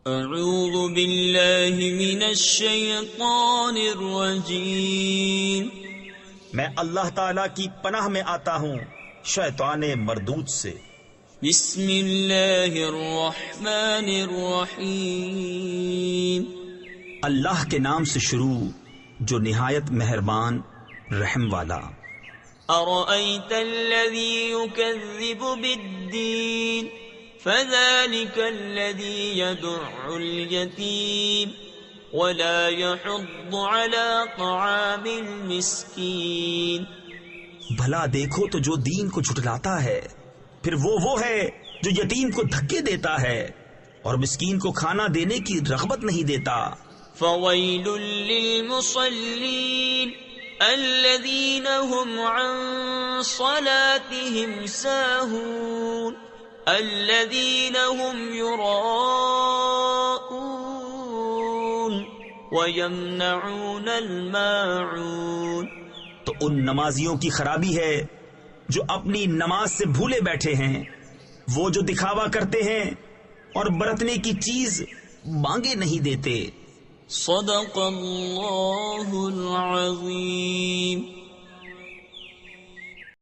اعوذ باللہ من الشیطان الرجیم، میں اللہ تعالی کی پناہ میں آتا ہوں شیطان مردود سے۔ بسم اللہ الرحمن الرحیم، اللہ کے نام سے شروع جو نہایت مہربان رحم والا۔ ارأیت الذی یکذب بالدین فذلك الذي يدع اليتيم ولا يحض على طعام المسكين۔ بھلا دیکھو تو جو دین کو جھٹلاتا ہے پھر وہ ہے جو یتیم کو دھکے دیتا ہے اور مسکین کو کھانا دینے کی رغبت نہیں دیتا۔ فويل للمصلين الذين هم عن صلاتهم ساهون الذين هم يراءون ويمنعون الماعون۔ تو ان نمازیوں کی خرابی ہے جو اپنی نماز سے بھولے بیٹھے ہیں، وہ جو دکھاوا کرتے ہیں اور برتنے کی چیز مانگے نہیں دیتے۔ صدق اللہ العظیم۔